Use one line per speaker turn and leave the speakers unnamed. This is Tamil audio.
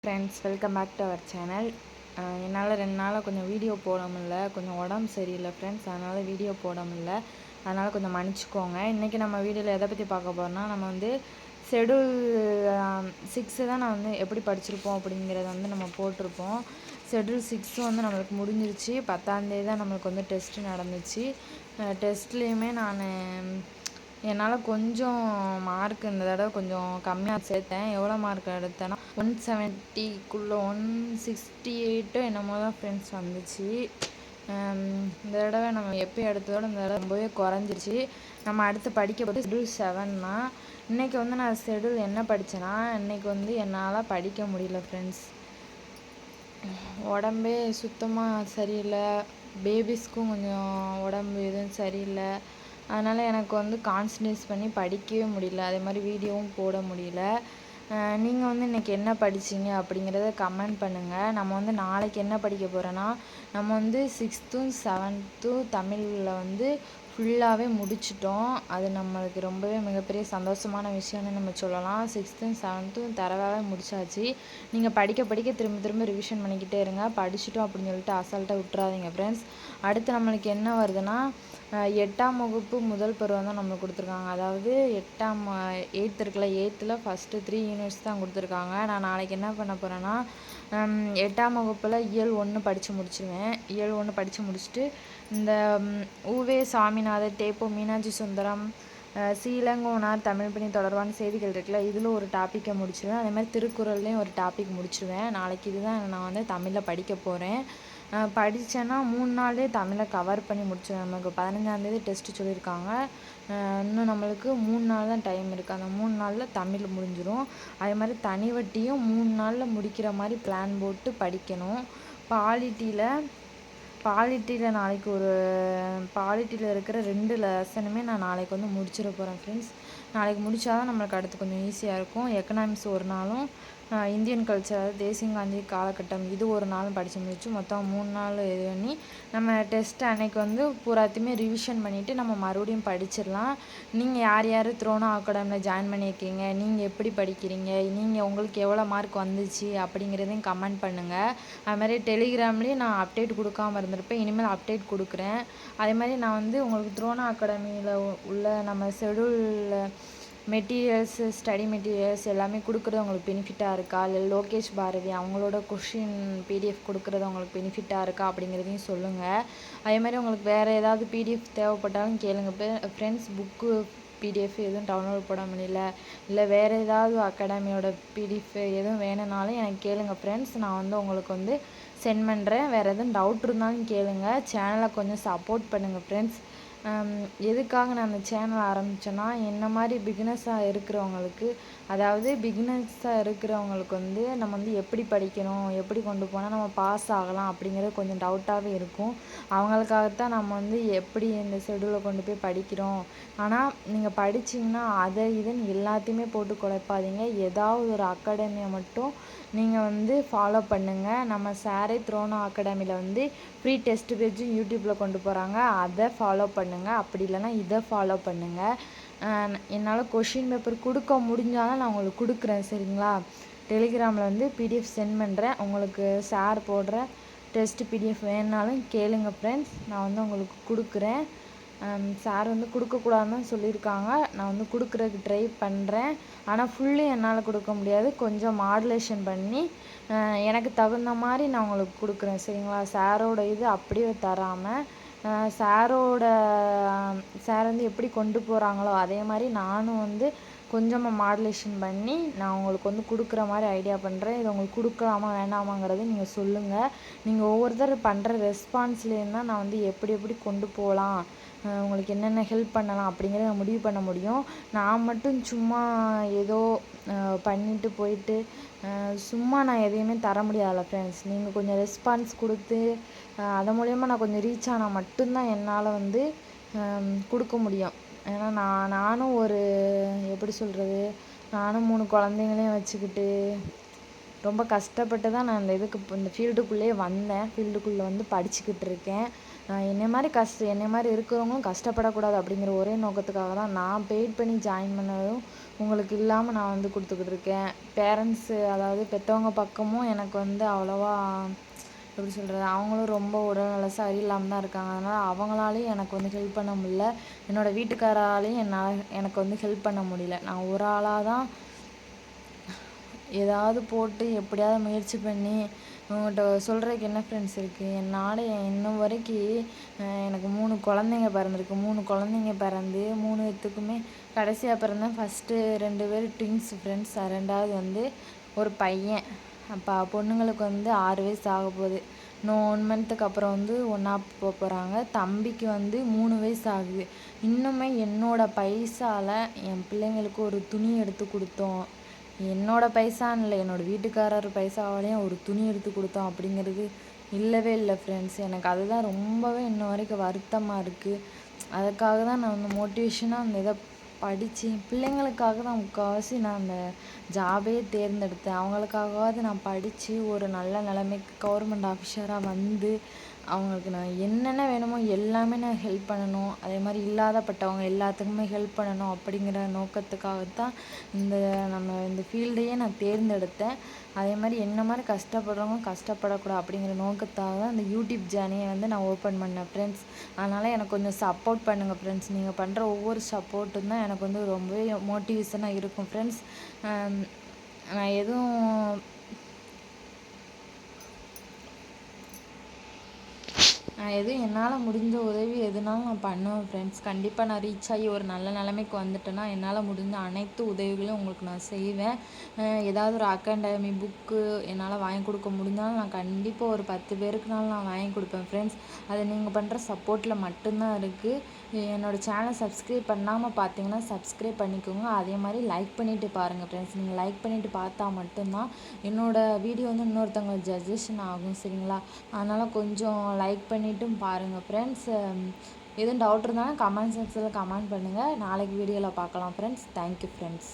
Friends, welcome back to our channel. என்னால் 2 நாளாக கொஞ்சம் வீடியோ போட முடியல. கொஞ்சம் உடம்பு சரியில்லை ஃப்ரெண்ட்ஸ், அதனால் வீடியோ போட முடியல. அதனால் கொஞ்சம் மன்னிச்சுக்கோங்க. இன்றைக்கி நம்ம வீடியோவில் எதை பற்றி பார்க்க போகிறோம்னா, நம்ம வந்து ஷெடியூல் 6 தான் நான் வந்து எப்படி படிச்சிருப்போம் அப்படிங்கிறத வந்து நம்ம போட்டிருப்போம். ஷெடியூல் 6 வந்து நம்மளுக்கு முடிஞ்சிருச்சு. 10ஆந்தேதி தான் நம்மளுக்கு வந்து டெஸ்ட்டு நடந்துச்சு. டெஸ்ட்லேயுமே நான் என்னால் கொஞ்சம் மார்க் இந்த தடவை கொஞ்சம் கம்மியாக சேர்த்தேன். எவ்வளோ மார்க் எடுத்தேன்னா 170க்குள்ளே 168 என்னமோ தான் ஃப்ரெண்ட்ஸ் வந்துச்சு. இந்த தடவை நம்ம எப்போ எடுத்ததோட இந்த தடவை ரொம்பவே குறைஞ்சிருச்சு. நம்ம அடுத்து படிக்க போது ஷெடியூல் 7 தான். இன்றைக்கி வந்து நான் ஷெடியூல் என்ன படித்தேன்னா, இன்றைக்கி வந்து என்னால் படிக்க முடியல ஃப்ரெண்ட்ஸ். உடம்பே சுத்தமாக சரியில்லை. பேபிஸ்க்கும் கொஞ்சம் உடம்பு எதுவும் சரியில்லை. அதனால் எனக்கு வந்து கான்சன்ட்ரேட் பண்ணி படிக்கவே முடியல. அதே மாதிரி வீடியோவும் போட முடியல. நீங்கள் வந்து இன்றைக்கி என்ன படிச்சிங்க அப்படிங்கிறத கமெண்ட் பண்ணுங்கள். நம்ம வந்து நாளைக்கு என்ன படிக்க போகிறோன்னா, நம்ம வந்து 6த்தும் 7த்தும் தமிழில் வந்து ஃபுல்லாகவே முடிச்சிட்டோம். அது நம்மளுக்கு ரொம்பவே மிகப்பெரிய சந்தோஷமான விஷயம்னு நம்ம சொல்லலாம். 6த்தும் 7த்தும் தரவாகவே முடிச்சாச்சு. நீங்கள் படிக்க படிக்க திரும்ப திரும்ப ரிவிஷன் பண்ணிக்கிட்டே இருங்க. படிச்சுட்டோம் அப்படின்னு சொல்லிட்டு அசால்ட்டாக விட்டுறாதீங்க ஃப்ரெண்ட்ஸ். அடுத்து நம்மளுக்கு என்ன வருதுன்னா, 8ஆம் வகுப்பு முதல் பருவம் தான் நம்மளுக்கு கொடுத்துருக்காங்க. அதாவது 8th இருக்குல்ல, 8th ஃபஸ்ட்டு 3 யூனிட்ஸ் தான் கொடுத்துருக்காங்க. நான் நாளைக்கு என்ன பண்ண போகிறேன்னா, 8ஆம் வகுப்பில் இயல் 1 படித்து முடிச்சிடுவேன். இயல் 1 படித்து முடிச்சுட்டு இந்த உவே சாமிநாதர், தேப்போ மீனாட்சி சுந்தரம், சீலங்கோனார் தமிழ் பணி தொடர்பான செய்திகள் இருக்குல்ல, இதில் ஒரு டாப்பிக்கை முடிச்சிடுவேன். அதே மாதிரி திருக்குறள்லேயும் ஒரு டாபிக் முடிச்சிடுவேன். நாளைக்கு இதுதான் நான் வந்து தமிழில் படிக்க போகிறேன். படித்தேன்னா 3 நாள்லேயே தமிழை கவர் பண்ணி முடிச்சிடுவேன். நமக்கு 15ஆந்தேதி டெஸ்ட்டு சொல்லியிருக்காங்க. இன்னும் நம்மளுக்கு 3 நாள் தான் டைம் இருக்குது. அந்த 3 நாளில் தமிழ் முடிஞ்சிடும். அதே மாதிரி தனி வட்டியும் 3 நாளில் முடிக்கிற மாதிரி பிளான் போட்டு படிக்கணும். பாலிட்டியில் நாளைக்கு பாலிட்டியில் இருக்கிற 2 லெசனுமே நான் நாளைக்கு வந்து முடிச்சிட போகிறேன் ஃப்ரெண்ட்ஸ். நாளைக்கு முடித்தா தான் நம்மளுக்கு அடுத்து கொஞ்சம் ஈஸியாக இருக்கும். எக்கனாமிக்ஸ் ஒரு நாளும், இந்தியன் கல்ச்சர், தேசிய காந்தி காலகட்டம் இது ஒரு நாளும் படித்து முடிச்சு மொத்தம் 3 நாள் இது பண்ணி நம்ம டெஸ்ட் அன்னைக்கு வந்து பூராத்தையுமே ரிவிஷன் பண்ணிவிட்டு நம்ம மறுபடியும் படிச்சிடலாம். நீங்கள் யார் யார் த்ரோனா அகாடமியில் ஜாயின் பண்ணியிருக்கீங்க, நீங்கள் எப்படி படிக்கிறீங்க, நீங்கள் உங்களுக்கு எவ்வளோ மார்க் வந்துச்சு அப்படிங்கிறதையும் கமெண்ட் பண்ணுங்கள். அதுமாதிரி டெலிகிராம்லேயும் நான் அப்டேட் கொடுக்காமல் இருந்திருப்பேன். இனிமேல் அப்டேட் கொடுக்குறேன். அதே மாதிரி நான் வந்து உங்களுக்கு த்ரோனா அகாடமியில் உள்ள நம்ம ஷெடியூலில் மெட்டீரியல்ஸு, ஸ்டடி மெட்டீரியல்ஸ் எல்லாமே கொடுக்குறது உங்களுக்கு பெனிஃபிட்டாக இருக்கா, இல்லை லோகேஷ் பாரதி அவங்களோட கொஷின் பிடிஎஃப் கொடுக்குறது உங்களுக்கு பெனிஃபிட்டாக இருக்கா அப்படிங்கிறதையும் சொல்லுங்கள். அதே மாதிரி உங்களுக்கு வேறு ஏதாவது பிடிஎஃப் தேவைப்பட்டாலும் கேளுங்க ஃப்ரெண்ட்ஸ். புக்கு பிடிஎஃப் எதுவும் டவுன்லோட் பண்ண முடியல, இல்லை வேறு ஏதாவது அகாடமியோட பிடிஎஃப் எதுவும் வேணும்னாலும் எனக்கு கேளுங்க ஃப்ரெண்ட்ஸ். நான் வந்து உங்களுக்கு வந்து சென்ட் பண்ணுறேன். வேறு எதுவும் டவுட் இருந்தாலும் கேளுங்க. சேனலை கொஞ்சம் சப்போர்ட் பண்ணுங்கள் ஃப்ரெண்ட்ஸ். எதுக்காக நான் அந்த சேனல் ஆரம்பித்தேன்னா, என்ன மாதிரி பிகினர்ஸாக இருக்கிறவங்களுக்கு, அதாவது பிகினர்ஸாக இருக்கிறவங்களுக்கு வந்து நம்ம வந்து எப்படி படிக்கணும், எப்படி கொண்டு போனால் நம்ம பாஸ் ஆகலாம் அப்படிங்கிறது கொஞ்சம் டவுட்டாகவே இருக்கும். அவங்களுக்காகத்தான் நம்ம வந்து எப்படி இந்த ஷெடியூலை கொண்டு போய் படிக்கிறோம். ஆனால் நீங்கள் படிச்சிங்கன்னா அதை இதுன்னு எல்லாத்தையுமே போட்டு குழப்பாதீங்க. ஏதாவது ஒரு அகாடமியை மட்டும் நீங்கள் வந்து ஃபாலோ பண்ணுங்கள். நம்ம சாரே த்ரோனா அகாடமியில் வந்து ஃப்ரீ டெஸ்ட் பேஜும் யூடியூப்பில் கொண்டு போகிறாங்க. அதை ஃபாலோ பண்ணுங்கள். அப்படி இல்லைன்னா இதை ஃபாலோ பண்ணுங்கள். என்னால் கொஷின் பேப்பர் கொடுக்க முடிஞ்சாலும் நான் உங்களுக்கு கொடுக்குறேன், சரிங்களா? டெலிகிராமில் வந்து பிடிஎஃப் சென்ட் பண்ணுறேன். உங்களுக்கு சார் போடுற டெஸ்ட் பிடிஎஃப் வேணுனாலும் கேளுங்க ஃப்ரெண்ட்ஸ். நான் வந்து உங்களுக்கு கொடுக்குறேன். சார் வந்து கொடுக்கக்கூடாதுன்னு சொல்லியிருக்காங்க. நான் வந்து கொடுக்குறதுக்கு ட்ரை பண்ணுறேன். ஆனால் ஃபுல்லி என்னால் கொடுக்க முடியாது. கொஞ்சம் மாடுலேஷன் பண்ணி எனக்கு தகுந்த மாதிரி நான் உங்களுக்கு கொடுக்குறேன், சரிங்களா? சாரோட இது அப்படியே தராமல் சார் வந்து எப்படி கொண்டு போகிறாங்களோ அதே மாதிரி நானும் வந்து கொஞ்சமாக மாடுலேஷன் பண்ணி நான் உங்களுக்கு வந்து கொடுக்குற மாதிரி ஐடியா பண்ணுறேன். இதை உங்களுக்கு கொடுக்கலாமா வேண்டாமாங்கிறத நீங்கள் சொல்லுங்கள். நீங்கள் ஒவ்வொருத்தர் பண்ணுற ரெஸ்பான்ஸ்லேருந்து தான் நான் வந்து எப்படி கொண்டு போகலாம், உங்களுக்கு என்னென்ன ஹெல்ப் பண்ணலாம் அப்படிங்கிறத முடிவு பண்ண முடியும். நான் மட்டும் சும்மா ஏதோ பண்ணிட்டு போயிட்டு சும்மா நான் எதையுமே தர முடியாதுல்ல ஃப்ரெண்ட்ஸ். நீங்கள் கொஞ்சம் ரெஸ்பான்ஸ் கொடுத்து அது மூலயமா நான் கொஞ்சம் ரீச் ஆனால் மட்டும்தான் என்னால் வந்து கொடுக்க முடியும். ஏன்னா நானும் ஒரு எப்படி சொல்கிறது, நானும் 3 குழந்தைங்களையும் வச்சுக்கிட்டு ரொம்ப கஷ்டப்பட்டு தான் நான் இந்த ஃபீல்டுக்குள்ளேயே வந்தேன். ஃபீல்டுக்குள்ளே வந்து படிச்சுக்கிட்டு இருக்கேன். என்னை மாதிரி இருக்கிறவங்களும் கஷ்டப்படக்கூடாது அப்படிங்கிற ஒரே நோக்கத்துக்காக தான் நான் பெய்ட் பண்ணி ஜாயின் பண்ணதும் உங்களுக்கு இல்லாமல் நான் வந்து கொடுத்துக்கிட்டு இருக்கேன். பேரண்ட்ஸு அதாவது பெற்றவங்க பக்கமும் எனக்கு வந்து அவ்வளோவா எப்படி சொல்கிறது, அவங்களும் ரொம்ப உடல்நல சரியில்லாமல் தான் இருக்காங்க. அதனால் அவங்களாலையும் எனக்கு வந்து ஹெல்ப் பண்ண முடியல. என்னோடய வீட்டுக்காராலையும் எனக்கு வந்து ஹெல்ப் பண்ண முடியல. நான் ஒரு ஆளாக தான் ஏதாவது போட்டு எப்படியாவது முயற்சி பண்ணி உங்கள்கிட்ட சொல்கிறதுக்கு என்ன ஃப்ரெண்ட்ஸ் இருக்குது. என்னால் இன்னும் வரைக்கும் எனக்கு 3 குழந்தைங்க பிறந்திருக்கு. 3 குழந்தைங்க பிறந்து 3 பேத்துக்குமே கடைசியாக பிறந்தேன். ஃபஸ்ட்டு 2 பேர் ட்வின்ஸ் ஃப்ரெண்ட்ஸ். 2வது வந்து ஒரு பையன். அப்போ பொண்ணுங்களுக்கு வந்து 6 வயசு ஆக போகுது. இன்னும் 1 மந்த்துக்கு அப்புறம் வந்து ஒன்றா போகிறாங்க. தம்பிக்கு வந்து 3 வயசு ஆகுது. இன்னுமே என்னோடய பைசாவில் என் பிள்ளைங்களுக்கு ஒரு துணி எடுத்து கொடுத்தோம், என்னோடய பைசான்னு இல்லை, என்னோடய வீட்டுக்காரர் பைசாவாலையும் ஒரு துணி எடுத்து கொடுத்தோம் அப்படிங்கிறது இல்லவே இல்லை ஃப்ரெண்ட்ஸ். எனக்கு அதுதான் ரொம்பவே இன்ன வரைக்கும் வருத்தமாக இருக்குது. அதுக்காக தான் நான் வந்து மோட்டிவேஷனாக அந்த இதை படித்து பிள்ளைங்களுக்காக தான் முக்கால்வாசி நான் அந்த ஜாபே தேர்ந்தெடுத்தேன். அவங்களுக்காகவாவது நான் படித்து ஒரு நல்ல நிலைமைக்கு கவர்மெண்ட் ஆஃபீஸராக வந்து அவங்களுக்கு நான் என்னென்ன வேணுமோ எல்லாமே நான் ஹெல்ப் பண்ணணும். அதே மாதிரி இல்லாதப்பட்டவங்க எல்லாத்துக்குமே ஹெல்ப் பண்ணணும் அப்படிங்கிற நோக்கத்துக்காகத்தான் இந்த ஃபீல்டையே நான் தேர்ந்தெடுத்தேன். அதே மாதிரி என்ன மாதிரி கஷ்டப்படுறவங்க கஷ்டப்படக்கூடாது அப்படிங்கிற நோக்கத்தாக தான் இந்த யூடியூப் சேனலை வந்து நான் ஓப்பன் பண்ணேன் ஃப்ரெண்ட்ஸ். அதனால் எனக்கு கொஞ்சம் சப்போர்ட் பண்ணுங்கள் ஃப்ரெண்ட்ஸ். நீங்கள் பண்ணுற ஒவ்வொரு சப்போர்ட்டும் தான் எனக்கு வந்து ரொம்பவே மோட்டிவேஷனாக இருக்கும் ஃப்ரெண்ட்ஸ். நான் எதுவும் என்னால் முடிஞ்ச உதவி எதுனாலும் நான் பண்ணுவேன் ஃப்ரெண்ட்ஸ். கண்டிப்பாக நான் ரீச் ஆகி ஒரு நல்ல நிலைமைக்கு வந்துட்டேன்னா என்னால் முடிஞ்ச அனைத்து உதவிகளையும் உங்களுக்கு நான் செய்வேன். ஏதாவது ஒரு அகாடமி புக்கு என்னால் வாங்கி கொடுக்க முடிஞ்சாலும் நான் கண்டிப்பாக ஒரு 10 பேருக்குனாலும் நான் வாங்கி கொடுப்பேன் ஃப்ரெண்ட்ஸ். அது நீங்கள் பண்ணுற சப்போர்ட்டில் மட்டும்தான் இருக்குது. என்னோடய சேனலை சப்ஸ்கிரைப் பண்ணாமல் பார்த்தீங்கன்னா சப்ஸ்கிரைப் பண்ணிக்கோங்க. அதே மாதிரி லைக் பண்ணிவிட்டு பாருங்கள் ஃப்ரெண்ட்ஸ். நீங்கள் லைக் பண்ணிவிட்டு பார்த்தா மட்டும்தான் என்னோடய வீடியோ வந்து இன்னொருத்தவங்களுக்கு சஜஷன் ஆகும், சரிங்களா? அதனால் கொஞ்சம் லைக் பண்ணிவிட்டும் பாருங்கள் ஃப்ரெண்ட்ஸ். எதுவும் டவுட் இருந்தாலும் கமெண்ட் செக்ஷனில் கமெண்ட் பண்ணுங்கள். நாளைக்கு வீடியோவில் பார்க்கலாம் ஃப்ரெண்ட்ஸ். Thank you friends.